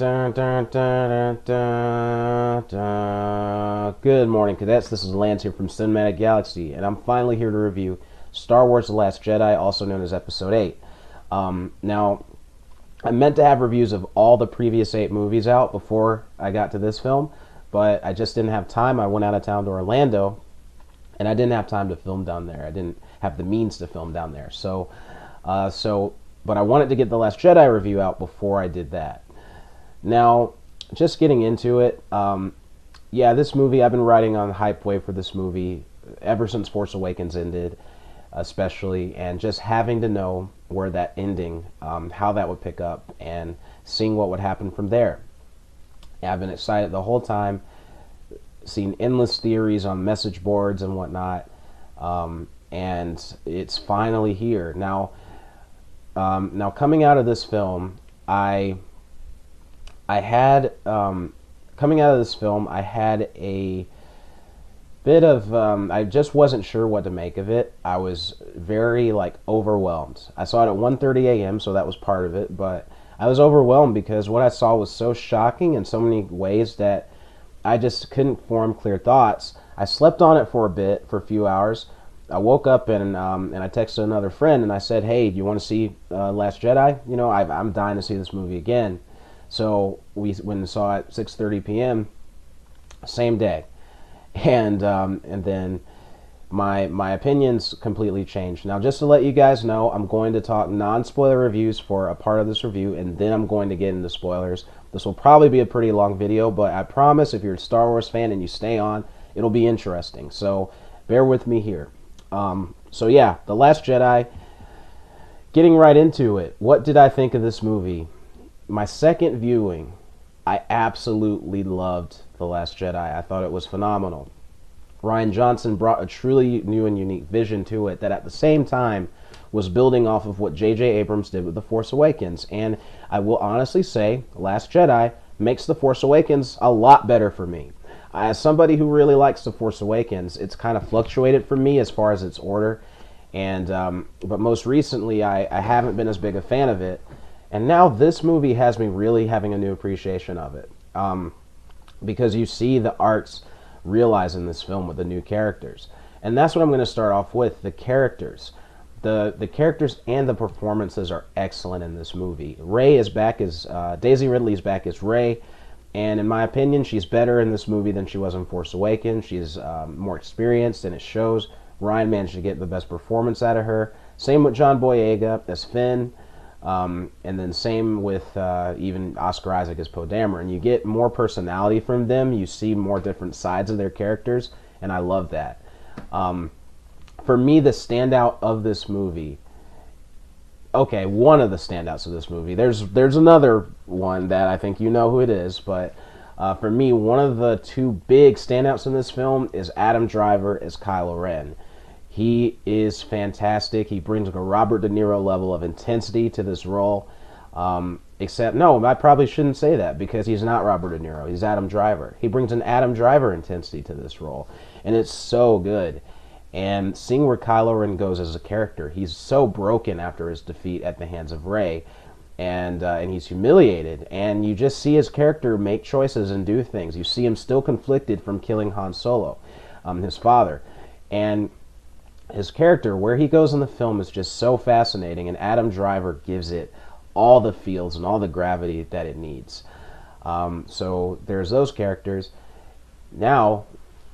dun, dun, dun, dun, dun. Good morning, cadets. This is Lance here from Cinematic Galaxy, and I'm finally here to review Star Wars The Last Jedi, also known as Episode 8. Now, I meant to have reviews of all the previous 8 movies out before I got to this film, but I just didn't have time. I went out of town to Orlando, and I didn't have time to film down there. I didn't have the means to film down there. But I wanted to get The Last Jedi review out before I did that. Now, just getting into it, this movie, I've been riding on the hype wave for this movie ever since Force Awakens ended, especially, and just having to know where that ending, how that would pick up, and seeing what would happen from there. I've been excited the whole time, seen endless theories on message boards and whatnot, and it's finally here. Now, coming out of this film, I had a bit of I just wasn't sure what to make of it. I was very overwhelmed. I saw it at 1:30 a.m., so that was part of it, but I was overwhelmed because what I saw was so shocking in so many ways that I just couldn't form clear thoughts. I slept on it for a few hours. I woke up and I texted another friend and I said, "Hey, do you want to see Last Jedi? You know, I'm dying to see this movie again." So we went and saw it at 6:30 p.m. same day, and then my opinions completely changed. Now, just to let you guys know, I'm going to talk non-spoiler reviews for a part of this review, and then I'm going to get into spoilers. This will probably be a pretty long video, but I promise if you're a Star Wars fan and you stay on, it'll be interesting. So bear with me here. The Last Jedi, getting right into it, what did I think of this movie? My second viewing, I absolutely loved The Last Jedi. I thought it was phenomenal. Rian Johnson brought a truly new and unique vision to it that at the same time was building off of what J.J. Abrams did with The Force Awakens. And I will honestly say, Last Jedi makes The Force Awakens a lot better for me. As somebody who really likes The Force Awakens, it's kind of fluctuated for me as far as its order, but most recently I haven't been as big a fan of it, and now this movie has me really having a new appreciation of it, because you see the arts realized in this film with the new characters, and that's what I'm going to start off with, the characters. The characters and the performances are excellent in this movie. Rey is back as Daisy Ridley is back as Rey. And in my opinion, she's better in this movie than she was in Force Awakens. She's more experienced, and it shows. Ryan managed to get the best performance out of her. Same with John Boyega as Finn. And then same with even Oscar Isaac as Poe Dameron. You get more personality from them. You see more different sides of their characters, and I love that. For me, the standout of this movie... Okay, one of the standouts of this movie. There's another one that I think you know who it is, but for me, one of the two big standouts in this film is Adam Driver as Kylo Ren. He is fantastic. He brings a Robert De Niro level of intensity to this role. No, I probably shouldn't say that because he's not Robert De Niro. He's Adam Driver. He brings an Adam Driver intensity to this role, and it's so good. And seeing where Kylo Ren goes as a character, he's so broken after his defeat at the hands of Rey, and he's humiliated. And you just see his character make choices and do things. You see him still conflicted from killing Han Solo, his father. And his character, where he goes in the film, is just so fascinating, and Adam Driver gives it all the feels and all the gravity that it needs. So there's those characters. Now,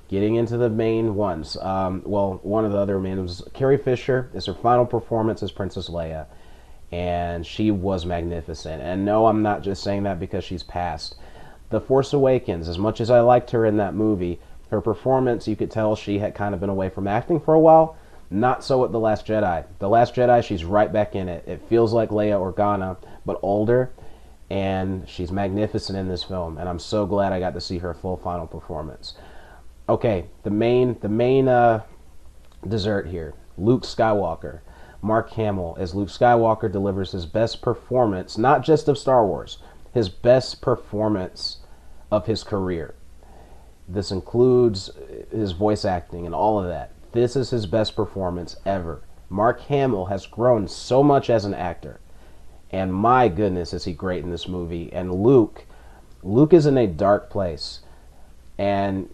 getting into the main ones. One of the other main ones, Carrie Fisher, is her final performance as Princess Leia, and she was magnificent. And no, I'm not just saying that because she's passed. The Force Awakens, as much as I liked her in that movie, her performance, you could tell she had kind of been away from acting for a while. Not so with The Last Jedi. The Last Jedi, she's right back in it. It feels like Leia Organa, but older, and she's magnificent in this film, and I'm so glad I got to see her full final performance. Okay, the main dessert here, Luke Skywalker. Mark Hamill as Luke Skywalker delivers his best performance, not just of Star Wars, his best performance of his career. This includes his voice acting and all of that. This is his best performance ever. Mark Hamill has grown so much as an actor, and my goodness is he great in this movie. And Luke, Luke is in a dark place, and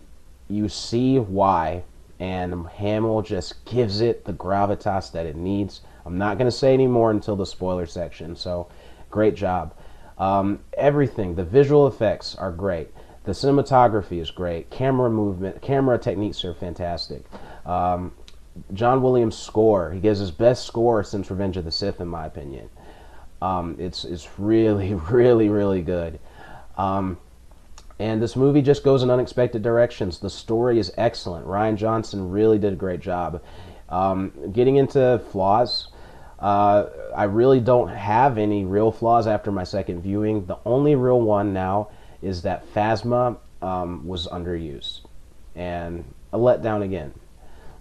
you see why, and Hamill just gives it the gravitas that it needs. I'm not going to say any more until the spoiler section, so great job. Everything, the visual effects are great. The cinematography is great. Camera movement, camera techniques are fantastic. John Williams' score, he gives his best score since Revenge of the Sith, in my opinion. It's really, really, really good. And this movie just goes in unexpected directions. The story is excellent. Rian Johnson really did a great job. Getting into flaws, I really don't have any real flaws after my second viewing. The only real one now is that Phasma was underused. And a letdown again.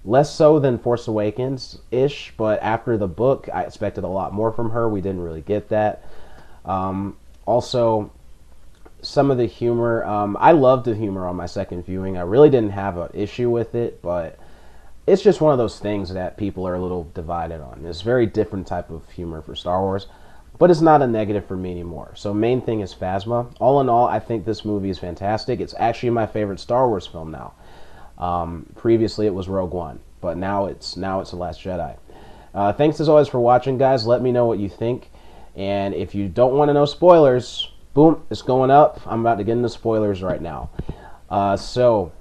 Less so than Force Awakens-ish, but after the book, I expected a lot more from her. We didn't really get that. Also, some of the humor, I loved the humor on my second viewing. I really didn't have an issue with it, but it's just one of those things that people are a little divided on. It's a very different type of humor for Star Wars, but it's not a negative for me anymore. So main thing is Phasma. All in all, I think this movie is fantastic. It's actually my favorite Star Wars film now. Previously it was Rogue One, but now it's The Last Jedi. Thanks as always for watching, guys. Let me know what you think. And if you don't want to know spoilers, boom, it's going up. I'm about to get into spoilers right now. So,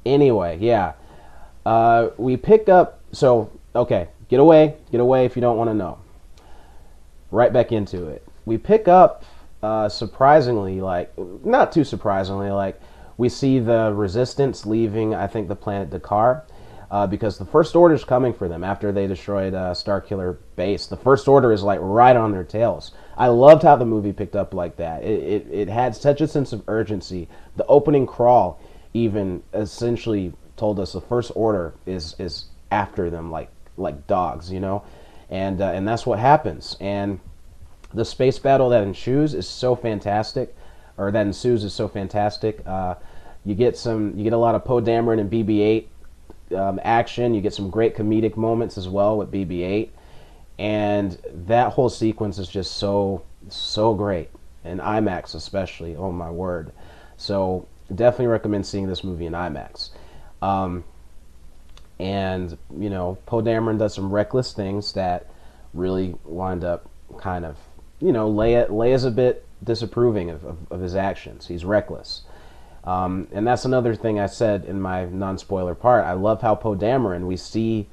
anyway, yeah. We pick up, so, okay, get away if you don't want to know. Right back into it. We pick up, surprisingly, like, not too surprisingly, like, we see the Resistance leaving, I think, the planet Dakar, because the First Order is coming for them after they destroyed Starkiller Base. The First Order is, like, right on their tails. I loved how the movie picked up like that. It had such a sense of urgency. The opening crawl even essentially told us the First Order is after them like dogs, you know? And that's what happens. And the space battle that ensues is so fantastic. You get a lot of Poe Dameron and BB-8 action. You get some great comedic moments as well with BB-8, and that whole sequence is just so great, in IMAX especially. Oh my word! So definitely recommend seeing this movie in IMAX. And you know, Poe Dameron does some reckless things that really wind up kind of, you know, Leia's a bit disapproving of his actions. He's reckless. And that's another thing I said in my non-spoiler part. I love how Poe Dameron, we see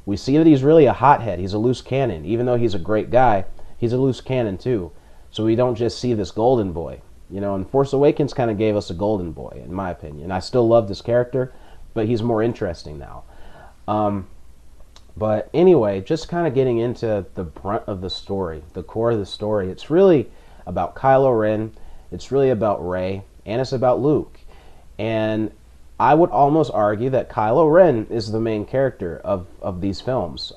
that he's really a hothead. He's a loose cannon. Even though he's a great guy, he's a loose cannon too. So we don't just see this golden boy. You know, and Force Awakens kind of gave us a golden boy, in my opinion. I still love this character, but he's more interesting now. But anyway, just kind of getting into the brunt of the story, the core of the story. It's really about Kylo Ren, it's really about Rey, and it's about Luke. And I would almost argue that Kylo Ren is the main character of these films,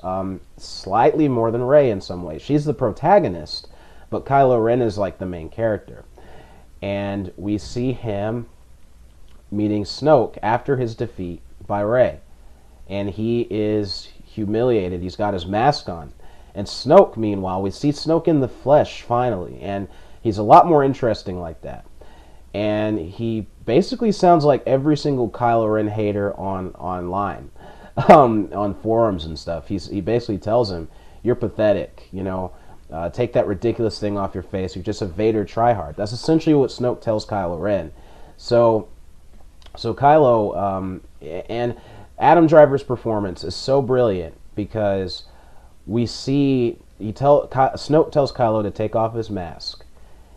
slightly more than Rey in some ways. She's the protagonist, but Kylo Ren is like the main character. And we see him meeting Snoke after his defeat by Rey. And he is humiliated. He's got his mask on. And Snoke, meanwhile, we see Snoke in the flesh finally, and he's a lot more interesting like that. And he basically sounds like every single Kylo Ren hater online, on forums and stuff. He basically tells him, "You're pathetic. You know, take that ridiculous thing off your face. You're just a Vader tryhard." That's essentially what Snoke tells Kylo Ren. So Kylo and Adam Driver's performance is so brilliant because we see Snoke tells Kylo to take off his mask,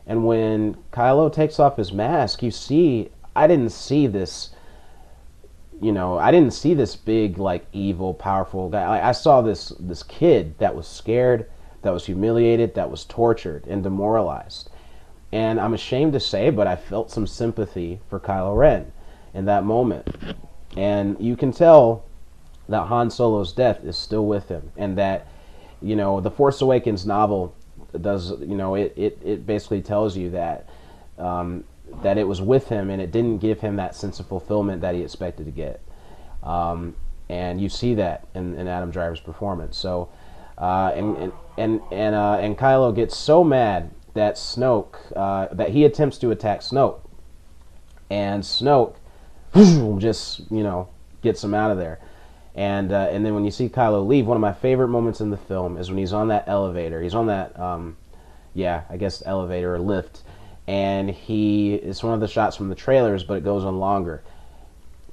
and when Kylo takes off his mask, you see I didn't see this big, like, evil, powerful guy. I saw this kid that was scared, that was humiliated, that was tortured and demoralized. And I'm ashamed to say, but I felt some sympathy for Kylo Ren in that moment. And you can tell that Han Solo's death is still with him, and that, you know, the Force Awakens novel does, you know, it basically tells you that that it was with him, and it didn't give him that sense of fulfillment that he expected to get. And you see that in Adam Driver's performance. So and Kylo gets so mad that Snoke, that he attempts to attack Snoke, and Snoke just, gets him out of there. And then when you see Kylo leave, one of my favorite moments in the film is when he's on that elevator. He's on that, I guess elevator or lift, and it's one of the shots from the trailers, but it goes on longer.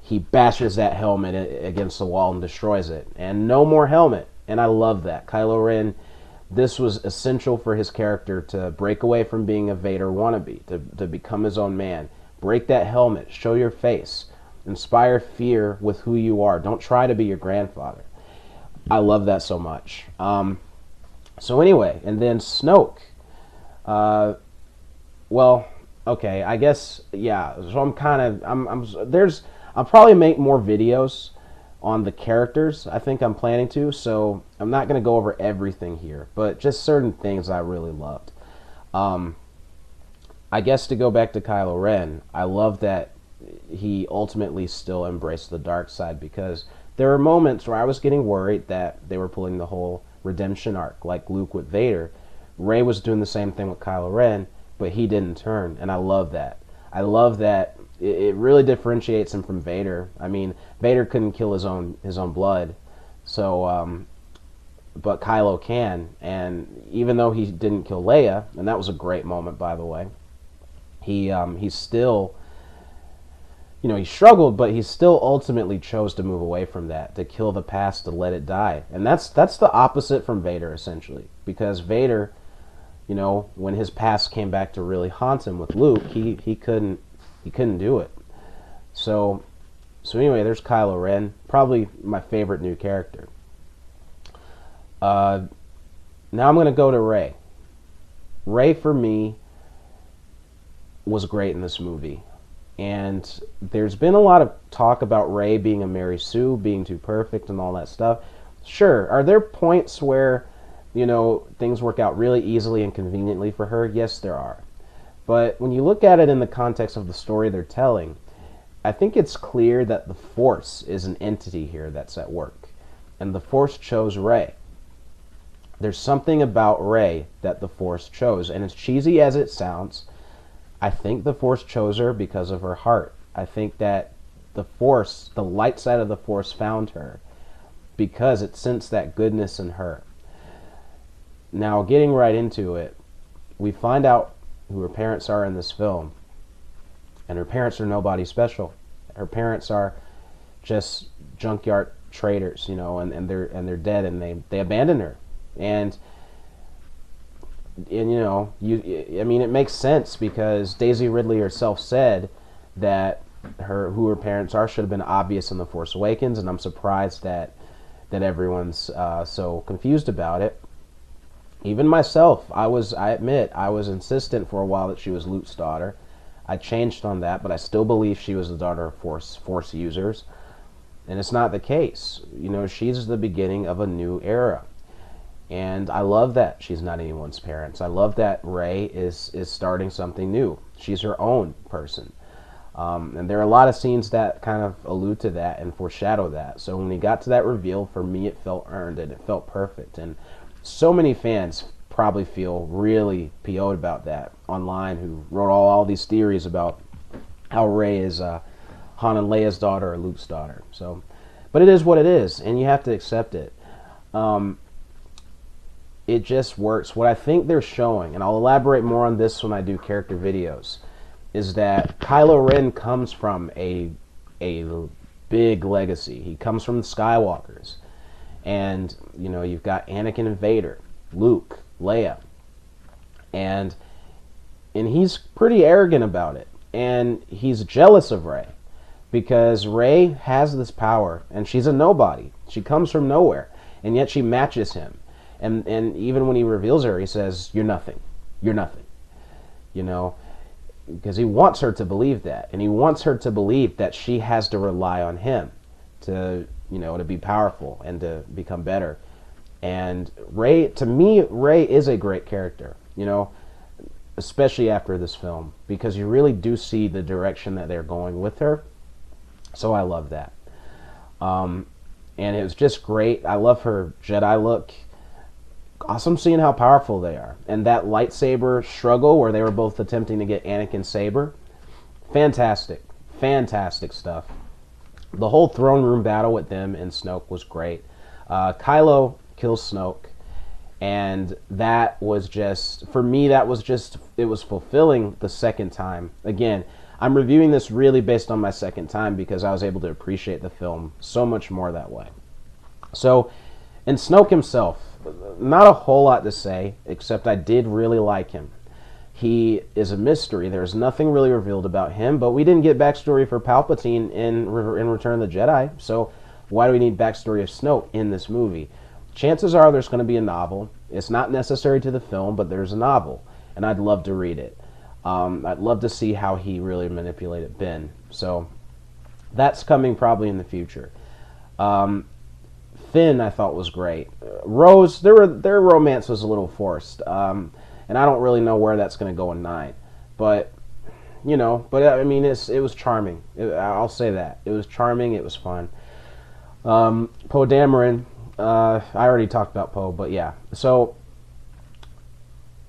He bashes that helmet against the wall and destroys it, and no more helmet. And I love that. Kylo Ren, this was essential for his character to break away from being a Vader wannabe, to become his own man. Break that helmet, show your face, inspire fear with who you are. Don't try to be your grandfather. I love that so much. So anyway, and then Snoke. Okay, I guess, yeah. So I'll probably make more videos on the characters. I think I'm planning to, so I'm not going to go over everything here, but just certain things I really loved. I guess to go back to Kylo Ren, I love that he ultimately still embraced the dark side, because there were moments where I was getting worried that they were pulling the whole redemption arc, like Luke with Vader. Rey was doing the same thing with Kylo Ren, but he didn't turn, and I love that. I love that it really differentiates him from Vader. I mean, Vader couldn't kill his own blood, so but Kylo can, and even though he didn't kill Leia, and that was a great moment, by the way, he still, he struggled, but he still ultimately chose to move away from that, to kill the past, to let it die. And that's the opposite from Vader, essentially, because Vader, when his past came back to really haunt him with Luke, he couldn't do it. So anyway, there's Kylo Ren, probably my favorite new character. Now I'm going to go to Rey. Rey, for me, was great in this movie. And there's been a lot of talk about Rey being a Mary Sue, being too perfect and all that stuff. Sure, are there points where, things work out really easily and conveniently for her? Yes, there are. But when you look at it in the context of the story they're telling, I think it's clear that the Force is an entity here that's at work. And the Force chose Rey. There's something about Rey that the Force chose. And as cheesy as it sounds, I think the Force chose her because of her heart. I think that the Force, the light side of the Force, found her because it sensed that goodness in her. Now, getting right into it, we find out who her parents are in this film. And her parents are nobody special. Her parents are just junkyard traders, and they're dead, and they abandoned her. And it makes sense, because Daisy Ridley herself said that who her parents are should have been obvious in The Force Awakens, and I'm surprised that everyone's so confused about it. Even myself, I admit, I was insistent for a while that she was Luke's daughter. I changed on that, but I still believe she was the daughter of Force users. And it's not the case. She's the beginning of a new era. And I love that she's not anyone's parents. I love that Rey is starting something new. She's her own person. And there are a lot of scenes that kind of allude to that and foreshadow that. So when we got to that reveal, for me, it felt earned and it felt perfect. And so many fans probably feel really PO'd about that online, who wrote all these theories about how Rey is Han and Leia's daughter or Luke's daughter. So, but it is what it is, and you have to accept it. It just works. What I think they're showing, and I'll elaborate more on this when I do character videos, is that Kylo Ren comes from a big legacy. He comes from the Skywalkers. And, you've got Anakin and Vader, Luke, Leia. And he's pretty arrogant about it. And he's jealous of Rey, because Rey has this power, and she's a nobody. She comes from nowhere, and yet she matches him. And even when he reveals her, he says, "You're nothing. You're nothing." Because he wants her to believe that. And he wants her to believe that she has to rely on him to be powerful and to become better. And Rey, to me, Rey is a great character, especially after this film, because you really do see the direction that they're going with her. So I love that. And it was just great. I love her Jedi look. awesome seeing how powerful they are. And that lightsaber struggle where they were both attempting to get Anakin's saber, fantastic. Fantastic stuff. The whole throne room battle with them and Snoke was great. Kylo kills Snoke, and that was just, for me, that was just, it was fulfilling the second time. Again, I'm reviewing this really based on my second time because I was able to appreciate the film so much more that way. So, and Snoke himself, not a whole lot to say, except I did really like him. He is a mystery. There's nothing really revealed about him, but we didn't get backstory for Palpatine in Return of the Jedi, so why do we need backstory of Snoke in this movie? Chances are there's going to be a novel. It's not necessary to the film, but there's a novel, and I'd love to read it. I'd love to see how he really manipulated Ben. So that's coming probably in the future. Finn, I thought, was great. Rose, their romance was a little forced, and I don't really know where that's going to go in 9. But, I mean, it was charming. I'll say that. It was charming. It was fun. Poe Dameron, I already talked about Poe, but yeah. So,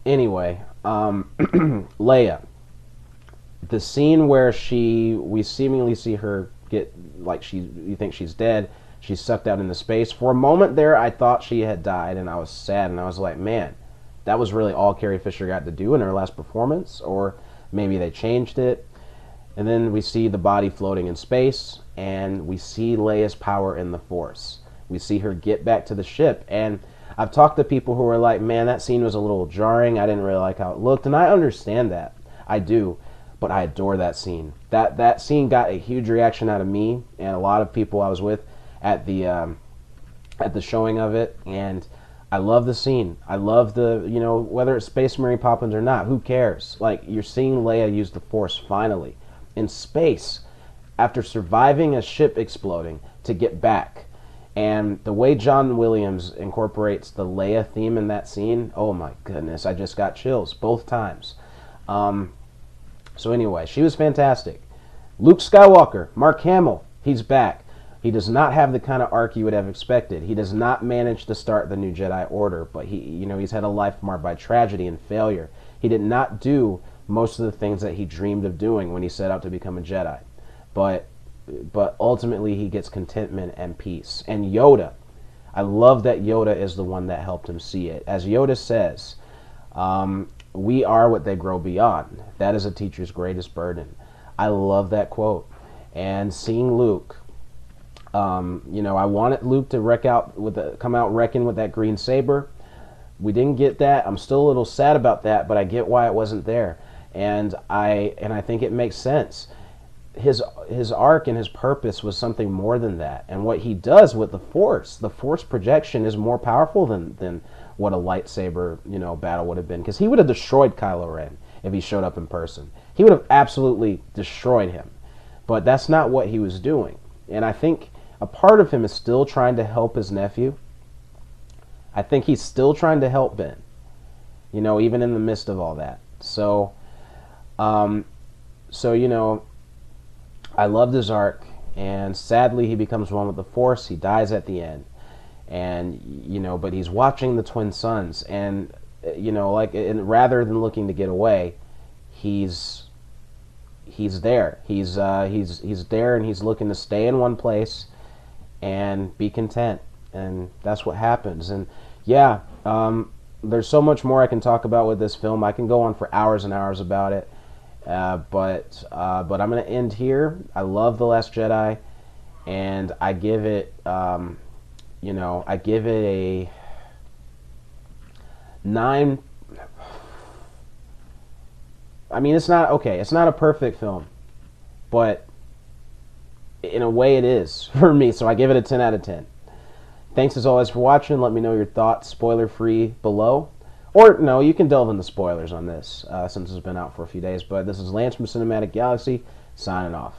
anyway, Leia. The scene where we seemingly see her get, like, you think she's dead. She's sucked out into space. For a moment there, I thought she had died, and I was sad, and I was like, man, that was really all Carrie Fisher got to do in her last performance, or maybe they changed it. And then we see the body floating in space, and we see Leia's power in the Force. We see her get back to the ship, and I've talked to people who were like, man, that scene was a little jarring. I didn't really like how it looked, and I understand that. I do, but I adore that scene. That scene got a huge reaction out of me and a lot of people I was with at the showing of it, and I love the scene. I love whether it's Space Marine Poppins or not, who cares? Like, you're seeing Leia use the Force finally in space after surviving a ship exploding to get back. And the way John Williams incorporates the Leia theme in that scene, oh my goodness, I just got chills both times. So anyway, she was fantastic. Luke Skywalker, Mark Hamill, he's back. He does not have the kind of arc you would have expected. He does not manage to start the new Jedi Order, but he's had a life marred by tragedy and failure. He did not do most of the things that he dreamed of doing when he set out to become a Jedi. But ultimately he gets contentment and peace. And Yoda, I love that Yoda is the one that helped him see it. As Yoda says, we are what they grow beyond. That is a teacher's greatest burden. I love that quote. And seeing Luke, I wanted Luke to come out wrecking with that green saber. We didn't get that. I'm still a little sad about that, but I get why it wasn't there. And I think it makes sense. His arc and his purpose was something more than that. And what he does with the Force projection is more powerful than what a lightsaber, battle would have been. Because he would have destroyed Kylo Ren if he showed up in person. He would have absolutely destroyed him. But that's not what he was doing. And I think a part of him is still trying to help his nephew. I think he's still trying to help Ben, even in the midst of all that. So, I loved his arc, and sadly he becomes one with the Force. He dies at the end, and but he's watching the twin sons, and and rather than looking to get away, he's there. He's there, and he's looking to stay in one place and be content, and that's what happens. And yeah, there's so much more I can talk about with this film. I can go on for hours and hours about it, but I'm going to end here. I love The Last Jedi, and I give it a 9. I mean, it's not a perfect film, but in a way it is for me, so I give it a 10 out of 10. Thanks as always for watching. Let me know your thoughts, spoiler-free, below. Or, no, you can delve into spoilers on this, since it's been out for a few days. But this is Lance from Cinematic Galaxy, signing off.